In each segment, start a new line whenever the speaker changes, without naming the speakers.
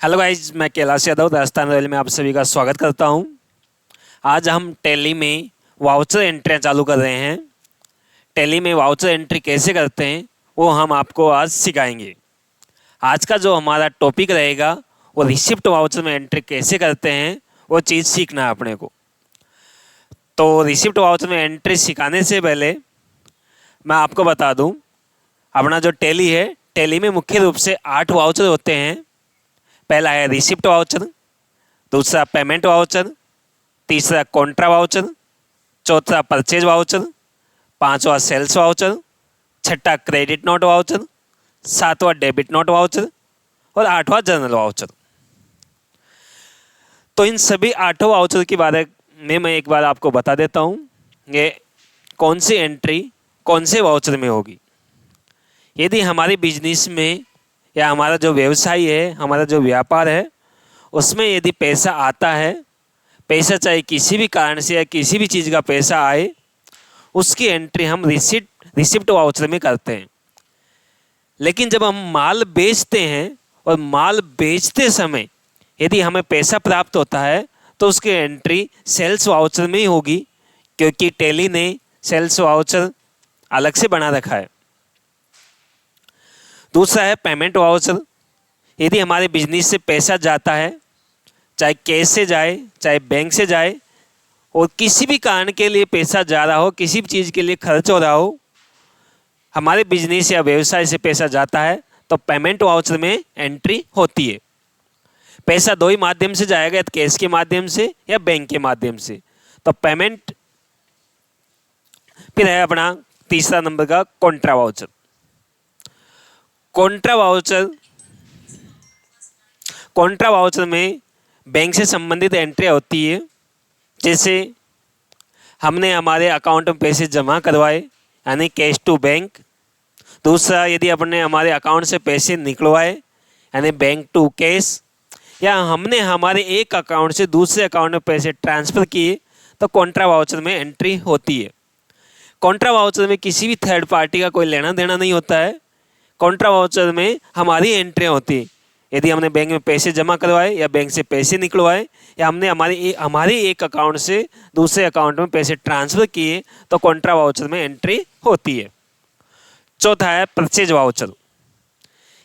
Hello guys, मैं Kailash Yadav Rajasthan royal में आप सभी का स्वागत करता हूं। आज हम टैली में वाउचर एंट्रियां चालू कर रहे हैं। टैली में वाउचर एंट्री कैसे करते हैं वो हम आपको आज सिखाएंगे। आज का जो हमारा टॉपिक रहेगा वो रिसिप्ट वाउचर में एंट्री कैसे करते हैं, वो चीज़ सीखना है अपने को। तो रिसिप्ट वाउचर में एंट्री सिखाने से पहले मैं आपको बता दूँ, अपना जो टैली है, टैली में मुख्य रूप से 8 वाउचर होते हैं। पहला है रिसिप्ट वाउचर, दूसरा पेमेंट वाउचर, तीसरा कॉन्ट्रा वाउचर, चौथा परचेज वाउचर, पांचवा सेल्स वाउचर, छठा क्रेडिट नोट वाउचर, सातवां डेबिट नोट वाउचर और आठवां जनरल वाउचर। तो इन सभी 8 वाउचर के बारे में मैं एक बार आपको बता देता हूँ ये कौन सी एंट्री कौन से वाउचर में होगी। यदि हमारे बिजनेस में या हमारा जो व्यवसाय है, हमारा जो व्यापार है, उसमें यदि पैसा आता है, पैसा चाहे किसी भी कारण से या किसी भी चीज़ का पैसा आए, उसकी एंट्री हम रिसिप्ट वाउचर में करते हैं। लेकिन जब हम माल बेचते हैं और माल बेचते समय यदि हमें पैसा प्राप्त होता है तो उसकी एंट्री सेल्स वाउचर में ही होगी, क्योंकि टैली ने सेल्स वाउचर अलग से बना रखा है। दूसरा है पेमेंट वाउचर। यदि हमारे बिजनेस से पैसा जाता है, चाहे कैश से जाए चाहे बैंक से जाए, और किसी भी कारण के लिए पैसा जा रहा हो, किसी भी चीज़ के लिए खर्च हो रहा हो, हमारे बिजनेस या व्यवसाय से पैसा जाता है तो पेमेंट वाउचर में एंट्री होती है। पैसा 2 ही माध्यम से जाएगा, या कैश के माध्यम से या बैंक के माध्यम से। तो पेमेंट। फिर है अपना तीसरा नंबर का कॉन्ट्रा वाउचर। कॉन्ट्रा वाउचर में बैंक से संबंधित एंट्री होती है। जैसे हमने हमारे अकाउंट में पैसे जमा करवाए, यानी कैश टू बैंक। दूसरा, यदि अपने हमारे अकाउंट से पैसे निकलवाए, यानी बैंक टू कैश। या हमने हमारे एक अकाउंट से दूसरे अकाउंट में पैसे ट्रांसफ़र किए, तो कॉन्ट्रा वाउचर में एंट्री होती है। कॉन्ट्रा वाउचर में किसी भी थर्ड पार्टी का कोई लेना देना नहीं होता है। कॉन्ट्रा वाउचर में हमारी एंट्री होती है। यदि हमने बैंक में पैसे जमा करवाए या बैंक से पैसे निकलवाए, या हमने हमारे एक अकाउंट से दूसरे अकाउंट में पैसे ट्रांसफ़र किए, तो कॉन्ट्रा वाउचर में एंट्री होती है। चौथा है परचेज वाउचर।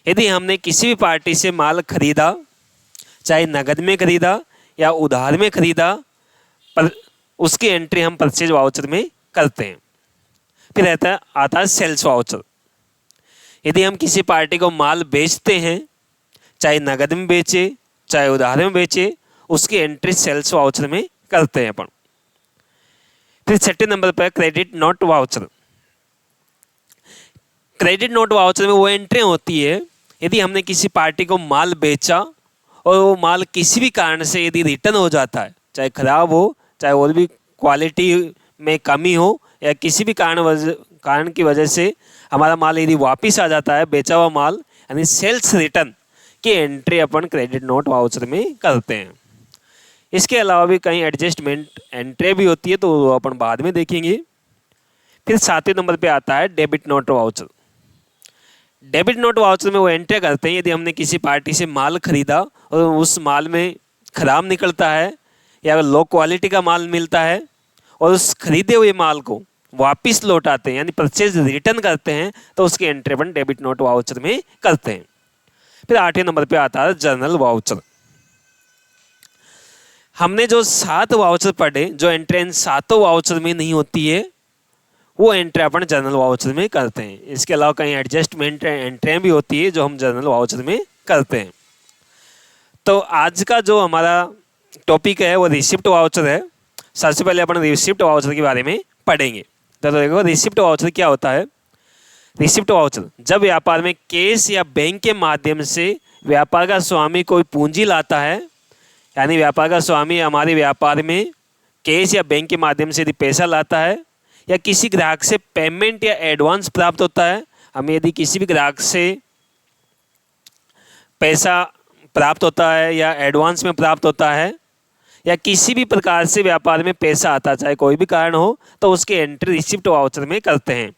यदि हमने किसी भी पार्टी से माल खरीदा, चाहे नगद में खरीदा या उधार में खरीदा, पर उसकी एंट्री हम परचेज वाउचर में करते हैं। फिर आता है सेल्स वाउचर। यदि हम किसी पार्टी को माल बेचते हैं, चाहे नगद में बेचे चाहे उधार में बेचे, उसकी एंट्री सेल्स वाउचर में करते हैं अपन। फिर छठे नंबर पर credit note voucher. Credit note voucher में वो एंट्री होती है यदि हमने किसी पार्टी को माल बेचा और वो माल किसी भी कारण से यदि रिटर्न हो जाता है, चाहे खराब हो, चाहे और भी क्वालिटी में कमी हो, या किसी भी कारण की वजह से हमारा माल यदि वापस आ जाता है, बेचा हुआ माल, यानी सेल्स रिटर्न की एंट्री अपन क्रेडिट नोट वाउचर में करते हैं। इसके अलावा भी कई एडजस्टमेंट एंट्री भी होती है, तो वो अपन बाद में देखेंगे। फिर 7वें नंबर पे आता है debit note voucher. Debit note voucher में वो एंट्री करते हैं यदि हमने किसी पार्टी से माल खरीदा और उस माल में खराब निकलता है या लो क्वालिटी का माल मिलता है, और उस खरीदे हुए माल को वापस लौटाते हैं, यानी परचेज रिटर्न करते हैं, तो उसकी एंट्री अपन डेबिट नोट वाउचर में करते हैं। फिर 8वें नंबर पे आता है जनरल वाउचर। हमने जो 7 वाउचर पढ़े, जो एंट्री इन 7 वाउचर में नहीं होती है, वो एंट्री अपन जनरल वाउचर में करते हैं। इसके अलावा कई एडजस्टमेंट एंट्रियाँ भी होती है जो हम जनरल वाउचर में करते हैं। तो आज का जो हमारा टॉपिक है वो रिसिप्ट वाउचर है। सबसे पहले अपन रिसिप्ट वाउचर के बारे में पढ़ेंगे। तो देखो, रिसिप्ट वाउचर क्या होता है। रिसिप्ट वाउचर, जब व्यापार में कैश या बैंक के माध्यम से व्यापार का स्वामी कोई पूंजी लाता है, यानी व्यापार का स्वामी हमारे व्यापार में कैश या बैंक के माध्यम से यदि पैसा लाता है, या किसी ग्राहक से पेमेंट या एडवांस प्राप्त होता है, हमें यदि किसी भी ग्राहक से पैसा प्राप्त होता है या एडवांस में प्राप्त होता है, या किसी भी प्रकार से व्यापार में पैसा आता, चाहे कोई भी कारण हो, तो उसकी एंट्री रिसिप्ट वाउचर में करते हैं।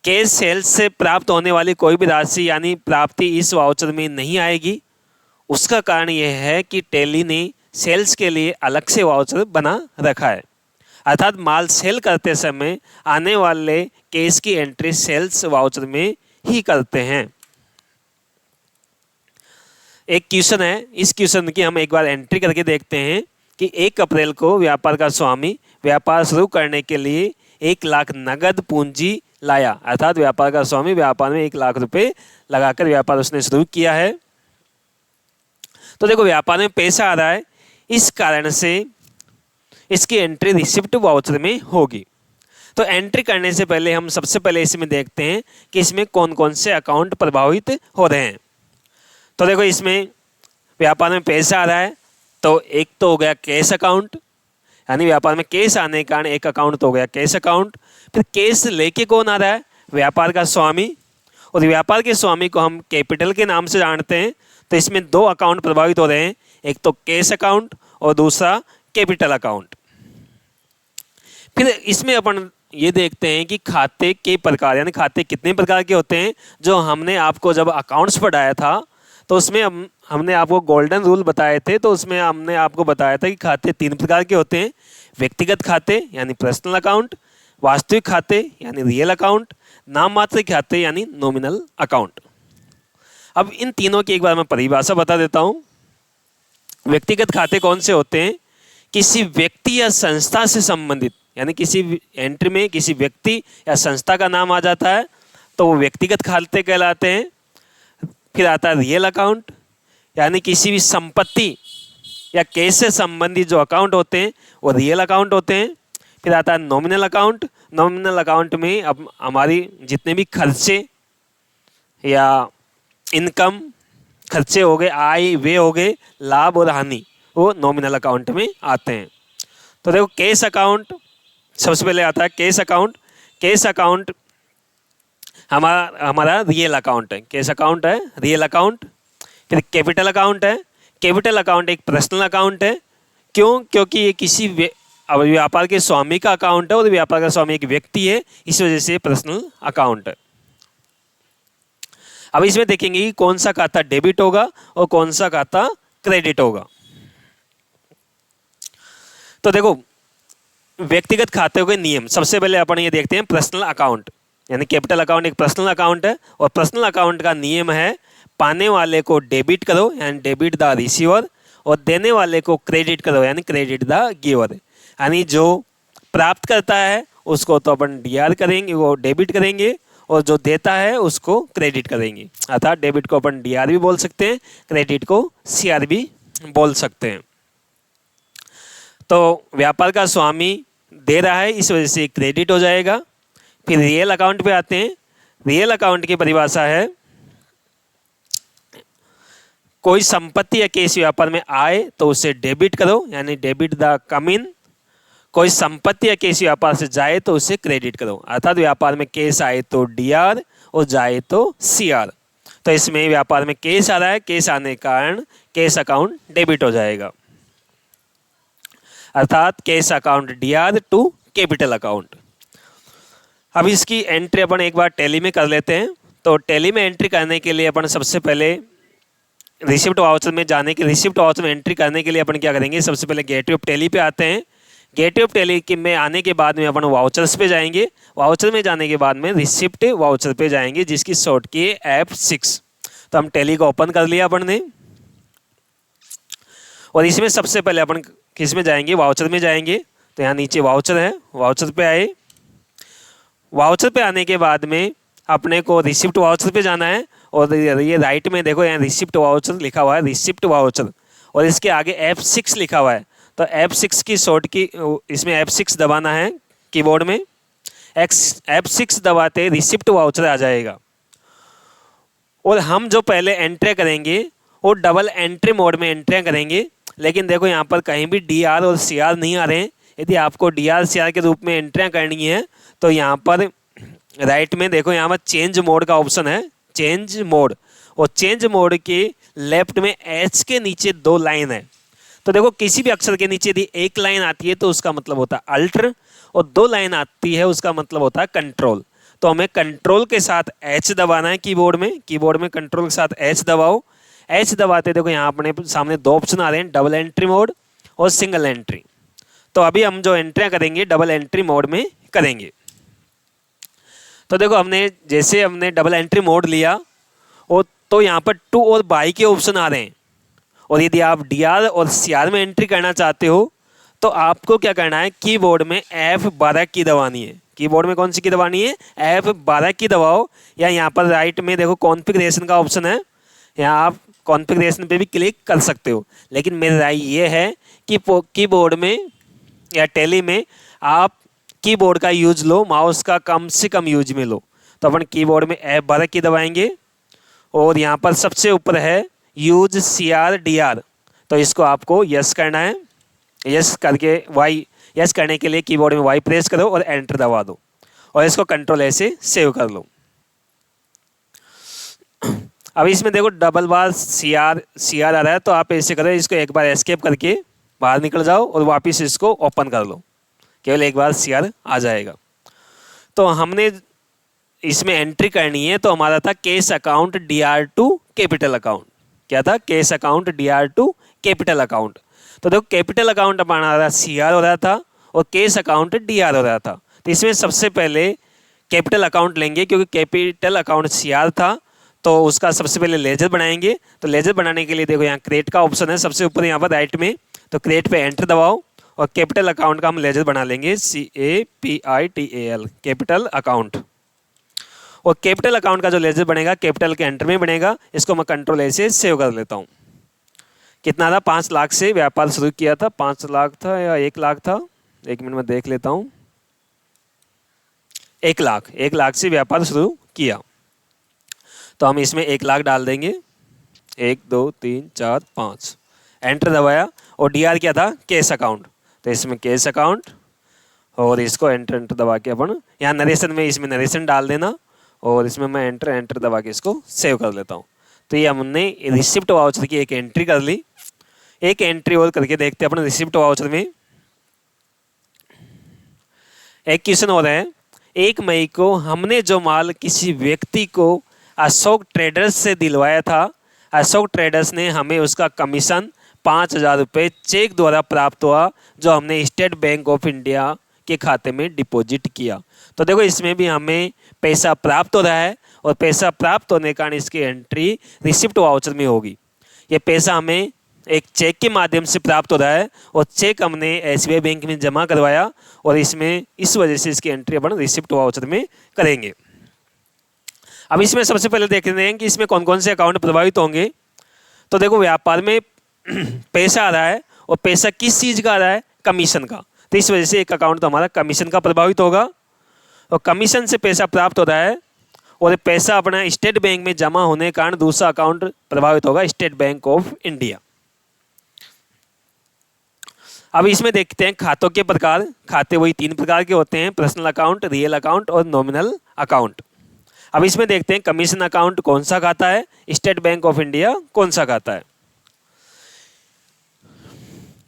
कैश सेल्स से प्राप्त होने वाली कोई भी राशि यानी प्राप्ति इस वाउचर में नहीं आएगी। उसका कारण यह है कि टैली ने सेल्स के लिए अलग से वाउचर बना रखा है, अर्थात माल सेल करते समय आने वाले केस की एंट्री सेल्स वाउचर में ही करते हैं। एक क्वेश्चन है, इस क्वेश्चन की हम एक बार एंट्री करके देखते हैं कि 1 अप्रैल को व्यापार का स्वामी व्यापार शुरू करने के लिए 1 लाख नगद पूंजी लाया, अर्थात व्यापार का स्वामी व्यापार में 1 लाख रुपए लगाकर व्यापार उसने शुरू किया है। तो देखो व्यापार में पैसा आ रहा है, इस कारण से इसकी एंट्री रिसिप्ट वाउचर में होगी। तो एंट्री करने से पहले हम सबसे पहले इसमें देखते हैं कि इसमें कौन कौन से अकाउंट प्रभावित हो रहे हैं। तो देखो इसमें व्यापार में पैसा आ रहा है, तो एक तो हो गया कैश अकाउंट, यानी व्यापार में कैश आने के कारण एक अकाउंट तो हो गया कैश अकाउंट। फिर कैश लेके कौन आ रहा है? व्यापार का स्वामी, और व्यापार के स्वामी को हम कैपिटल के नाम से जानते हैं। तो इसमें 2 अकाउंट प्रभावित हो रहे हैं, एक तो कैश अकाउंट और दूसरा कैपिटल अकाउंट। फिर इसमेें अपन ये देखते हैं कि खाते के प्रकार, यानी खाते कितने प्रकार के होते हैं। जो हमने आपको जब अकाउंट्स पढ़ाया था तो उसमें हमने आपको गोल्डन रूल बताए थे, तो उसमें हमने आपको बताया था कि खाते 3 प्रकार के होते हैं, व्यक्तिगत खाते यानी पर्सनल अकाउंट, वास्तविक खाते यानी रियल अकाउंट, नाम मात्र खाते यानी नॉमिनल अकाउंट। अब इन तीनों की एक बार मैं परिभाषा बता देता हूँ। व्यक्तिगत खाते कौन से होते हैं? किसी व्यक्ति या संस्था से संबंधित, यानी किसी एंट्री में किसी व्यक्ति या संस्था का नाम आ जाता है तो वो व्यक्तिगत खाते कहलाते हैं। फिर आता है रियल अकाउंट, यानी किसी भी संपत्ति या केस से संबंधित जो अकाउंट होते हैं वो रियल अकाउंट होते हैं। फिर आता है नॉमिनल अकाउंट। नॉमिनल अकाउंट में अब हमारी जितने भी खर्चे या इनकम, खर्चे हो गए, आय व्यय हो गए, लाभ और हानि, वो नॉमिनल अकाउंट में आते हैं। तो देखो कैश अकाउंट सबसे पहले आता है कैश अकाउंट। कैश अकाउंट हमारा रियल अकाउंट है, कैश अकाउंट है रियल अकाउंट। फिर कैपिटल अकाउंट है। कैपिटल अकाउंट एक पर्सनल अकाउंट है। क्यों? क्योंकि ये किसी व्यापार के स्वामी का अकाउंट है और व्यापार का स्वामी एक व्यक्ति है, इस वजह से पर्सनल अकाउंट है। अब इसमें देखेंगे कि कौन सा खाता डेबिट होगा और कौन सा खाता क्रेडिट होगा। तो देखो व्यक्तिगत खाते के नियम, सबसे पहले अपन ये देखते हैं पर्सनल अकाउंट, यानी कैपिटल अकाउंट एक पर्सनल अकाउंट है और पर्सनल अकाउंट का नियम है पाने वाले को डेबिट करो यानी डेबिट द रिसीवर, और देने वाले को क्रेडिट करो यानी क्रेडिट द गिवर। यानी जो प्राप्त करता है उसको तो अपन डीआर करेंगे, वो डेबिट करेंगे, और जो देता है उसको क्रेडिट करेंगे। अर्थात डेबिट को अपन डीआर भी बोल सकते हैं, क्रेडिट को सीआर भी बोल सकते हैं। तो व्यापार का स्वामी दे रहा है, इस वजह से क्रेडिट हो जाएगा। फिर रियल अकाउंट पे आते हैं। रियल अकाउंट की परिभाषा है कोई संपत्ति या केस व्यापार में आए तो उसे डेबिट करो यानी डेबिट द कम इन। कोई संपत्ति या केस व्यापार से जाए तो उसे क्रेडिट करो, अर्थात व्यापार में केस आए तो डीआर और जाए तो सीआर। तो इसमें व्यापार में केस आ रहा है, केस आने के कारण केस अकाउंट डेबिट हो जाएगा, अर्थात cash account DR to capital account. अब इसकी एंट्री अपन एक बार टैली में कर लेते हैं। तो टैली में एंट्री करने के लिए अपन सबसे पहले रिसिप्ट वाउचर में जाने के, रिसिप्ट वाउचर में एंट्री करने के लिए अपन क्या करेंगे, सबसे पहले गेटवे ऑफ टैली पे आते हैं। गेटवे ऑफ टैली के में आने के बाद में अपन वाउचर्स पे जाएंगे। वाउचर में जाने के बाद में रिसिप्ट वाउचर पे जाएंगे, जिसकी शॉर्ट की है F6। तो हम टैली को ओपन कर लिया अपन ने, और इसमें सबसे पहले अपन किस में जाएंगे, वाउचर में जाएंगे। तो यहाँ नीचे वाउचर है, वाउचर पे आए। वाउचर पे आने के बाद में अपने को रिसिप्ट वाउचर पे जाना है, और ये राइट में देखो यहाँ रिसिप्ट वाउचर लिखा हुआ है, रिसिप्ट वाउचर, और इसके आगे F6 लिखा हुआ है। तो F6 की शॉर्ट की, इसमें F6 दबाना है कीबोर्ड में। F6 दबाते रिसिप्ट वाउचर आ जाएगा। और हम जो पहले एंट्री करेंगे वो डबल एंट्री मोड में एंट्री करेंगे, लेकिन देखो यहाँ पर कहीं भी डीआर और सीआर नहीं आ रहे हैं। यदि आपको डीआर सीआर के रूप में एंट्रियाँ करनी है तो यहाँ पर राइट में देखो, यहाँ पर चेंज मोड का ऑप्शन है, चेंज मोड, और चेंज मोड के लेफ्ट में एच के नीचे 2 लाइन है। तो देखो किसी भी अक्षर के नीचे यदि 1 लाइन आती है तो उसका मतलब होता है अल्टर, और 2 लाइन आती है उसका मतलब होता है कंट्रोल। तो हमें कंट्रोल के साथ एच दबाना है कीबोर्ड में, कीबोर्ड में कंट्रोल के साथ एच दबाओ। एच दबाते देखो यहाँ अपने सामने दो ऑप्शन आ रहे हैं, डबल एंट्री मोड और सिंगल एंट्री। तो अभी हम जो एंट्रियाँ करेंगे डबल एंट्री मोड में करेंगे। तो देखो हमने डबल एंट्री मोड लिया और तो यहाँ पर टू और बाई के ऑप्शन आ रहे हैं, और यदि आप डी आर और सी आर में एंट्री करना चाहते हो तो आपको क्या करना है, कीबोर्ड में F12 की दबानी है। कीबोर्ड में कौन सी की दबानी है, F12 की दबाओ, या यहाँ पर राइट में देखो कॉन्फ़िगरेशन का ऑप्शन है, यहाँ आप कॉन्फ़िगरेशन पे भी क्लिक कर सकते हो। लेकिन मेरी राय ये है कि कीबोर्ड में या टेली में आप कीबोर्ड का यूज लो, माउस का कम से कम यूज में लो। तो अपन कीबोर्ड में F12 की दबाएंगे और यहाँ पर सबसे ऊपर है यूज CR/DR, तो इसको आपको यस करना है। यस करके वाई यस करने के लिए कीबोर्ड में वाई प्रेस करो और एंटर दबा दो, और इसको कंट्रोल ए से सेव कर लो। अब इसमें देखो डबल बार सी आर आ रहा है, तो आप ऐसे करो, इसको एक बार एस्केप करके बाहर निकल जाओ और वापस इसको ओपन कर लो, केवल एक बार CR आ जाएगा। तो हमने इसमें एंट्री करनी है, तो हमारा था cash account DR to capital account. क्या था, cash account DR to capital account. तो देखो कैपिटल अकाउंट हमारा CR हो रहा था और केस अकाउंट DR हो रहा था। तो इसमें सबसे पहले कैपिटल अकाउंट लेंगे, क्योंकि कैपिटल अकाउंट CR था, तो उसका सबसे पहले लेजर बनाएंगे। तो लेजर बनाने के लिए देखो यहाँ क्रिएट का ऑप्शन है सबसे ऊपर यहाँ पर राइट में, तो क्रिएट पे एंटर दबाओ और कैपिटल अकाउंट का हम लेजर बना लेंगे, CAPITAL कैपिटल अकाउंट। और कैपिटल अकाउंट का जो लेजर बनेगा कैपिटल के एंटर में बनेगा। इसको मैं कंट्रोल ए से सेव कर लेता हूँ। कितना था, 5 लाख से व्यापार शुरू किया था, 5 लाख था या 1 लाख था, 1 मिनट में देख लेता हूँ। 1 लाख से व्यापार शुरू किया, तो हम इसमें 1 लाख डाल देंगे। 1 2 3 4 5 एंटर दबाया, और DR क्या था, कैश अकाउंट, तो इसमें कैश अकाउंट, और इसको एंटर दबा के अपन यहाँ नरेशन में इसमें नरेशन डाल देना, और इसमें मैं एंटर दबा के इसको सेव कर लेता हूँ। तो ये हमने रिसिप्ट वाउचर की एक एंट्री कर ली। एक एंट्री और करके देखते हैं अपने रिसिप्ट वाउचर में। एक क्वेश्चन हो रहा है, 1 मई को हमने जो माल किसी व्यक्ति को अशोक ट्रेडर्स से दिलवाया था, अशोक ट्रेडर्स ने हमें उसका कमीशन 5,000 रुपये चेक द्वारा प्राप्त हुआ, जो हमने स्टेट बैंक ऑफ इंडिया के खाते में डिपॉजिट किया। तो देखो इसमें भी हमें पैसा प्राप्त हो रहा है, और पैसा प्राप्त होने के कारण इसकी एंट्री रिसिप्ट वाउचर में होगी। ये पैसा हमें एक चेक के माध्यम से प्राप्त हो रहा है, और चेक हमने SBI बैंक में जमा करवाया, और इसमें इस वजह से इसकी एंट्री अपन रिसिप्ट वाउचर में करेंगे। अब इसमें सबसे पहले देख रहे हैं कि इसमें कौन कौन से अकाउंट प्रभावित होंगे। तो देखो व्यापार में पैसा आ रहा है, और पैसा किस चीज़ का आ रहा है, कमीशन का, तो इस वजह से एक अकाउंट तो हमारा कमीशन का प्रभावित होगा, और कमीशन से पैसा प्राप्त हो रहा है, और पैसा अपना स्टेट बैंक में जमा होने के कारण दूसरा अकाउंट प्रभावित होगा, स्टेट बैंक ऑफ इंडिया। अब इसमें देखते हैं खातों के प्रकार। खाते वही 3 प्रकार के होते हैं, पर्सनल अकाउंट, रियल अकाउंट और नॉमिनल अकाउंट। अब इसमें देखते हैं कमीशन अकाउंट कौन सा खाता है, स्टेट बैंक ऑफ इंडिया कौन सा खाता है।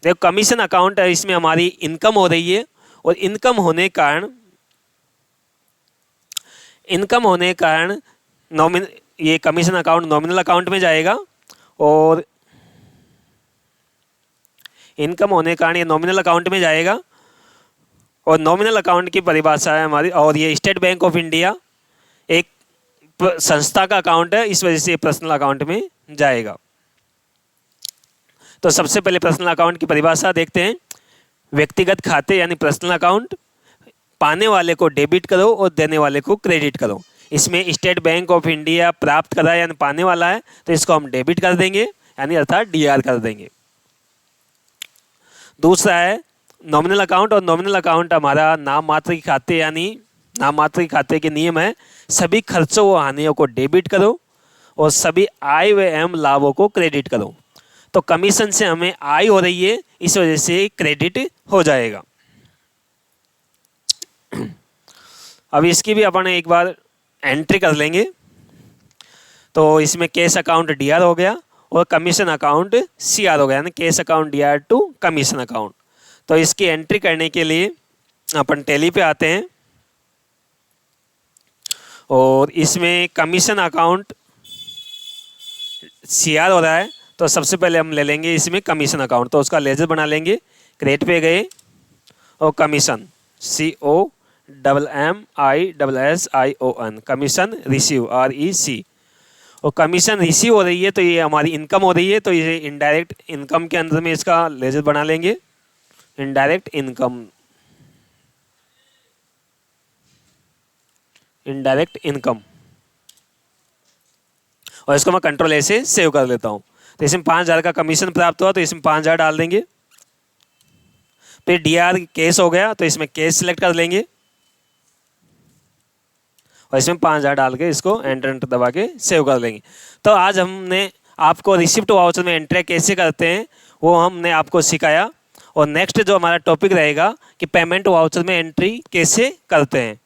देखो कमीशन अकाउंट है, इसमें हमारी इनकम हो रही है, और इनकम होने के कारण ये कमीशन अकाउंट नॉमिनल अकाउंट में जाएगा, और इनकम होने के कारण ये नॉमिनल अकाउंट में जाएगा, और नॉमिनल अकाउंट की परिभाषा है हमारी, और ये स्टेट बैंक ऑफ इंडिया एक संस्था का अकाउंट है, इस वजह से पर्सनल अकाउंट में जाएगा। तो सबसे पहले पर्सनल अकाउंट की परिभाषा देखते हैं। व्यक्तिगत खाते यानी पर्सनल अकाउंट, पाने वाले को डेबिट करो और देने वाले को क्रेडिट करो। इसमें स्टेट बैंक ऑफ इंडिया प्राप्त कर रहा है यानी पाने वाला है, तो इसको हम डेबिट कर देंगे, यानी अर्थात DR कर देंगे। दूसरा है नॉमिनल अकाउंट, और नॉमिनल अकाउंट हमारा नाम मात्र के खाते, यानी नाम मात्र के खाते के नियम है, सभी खर्चों व हानियों को डेबिट करो और सभी आय व एवं लाभों को क्रेडिट करो। तो कमीशन से हमें आय हो रही है, इस वजह से क्रेडिट हो जाएगा। अब इसकी भी अपन एक बार एंट्री कर लेंगे। तो इसमें कैश अकाउंट DR हो गया, और कमीशन अकाउंट CR हो गया, यानी cash account DR to commission account. तो इसकी एंट्री करने के लिए अपन टैली पे आते हैं, और इसमें कमीशन अकाउंट सी आर हो रहा है, तो सबसे पहले हम ले लेंगे इसमें कमीशन अकाउंट, तो उसका लेजर बना लेंगे। क्रेडिट पे गए और commission COMMISSION commission receive REC, और कमीशन रिसीव हो रही है तो ये हमारी इनकम हो रही है, तो ये इनडायरेक्ट इनकम के अंदर में इसका लेजर बना लेंगे। इनडायरेक्ट इनकम, इनडायरेक्ट इनकम, और इसको मैं कंट्रोल ए से सेव कर लेता हूँ। तो इसमें 5,000 का कमीशन प्राप्त हुआ, तो इसमें 5,000 डाल देंगे। फिर DR केस हो गया, तो इसमें केस सिलेक्ट कर लेंगे और इसमें 5,000 डाल के इसको एंटर दबा के सेव कर लेंगे। तो आज हमने आपको रिसिप्ट वाउचर में एंट्री कैसे करते हैं वो हमने आपको सिखाया, और नेक्स्ट जो हमारा टॉपिक रहेगा कि पेमेंट वाउचर में एंट्री कैसे करते हैं।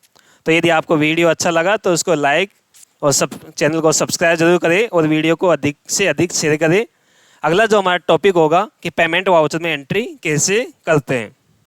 तो यदि आपको वीडियो अच्छा लगा तो उसको लाइक और चैनल को सब्सक्राइब जरूर करें और वीडियो को अधिक से अधिक शेयर करें। अगला जो हमारा टॉपिक होगा कि पेमेंट वाउचर में एंट्री कैसे करते हैं।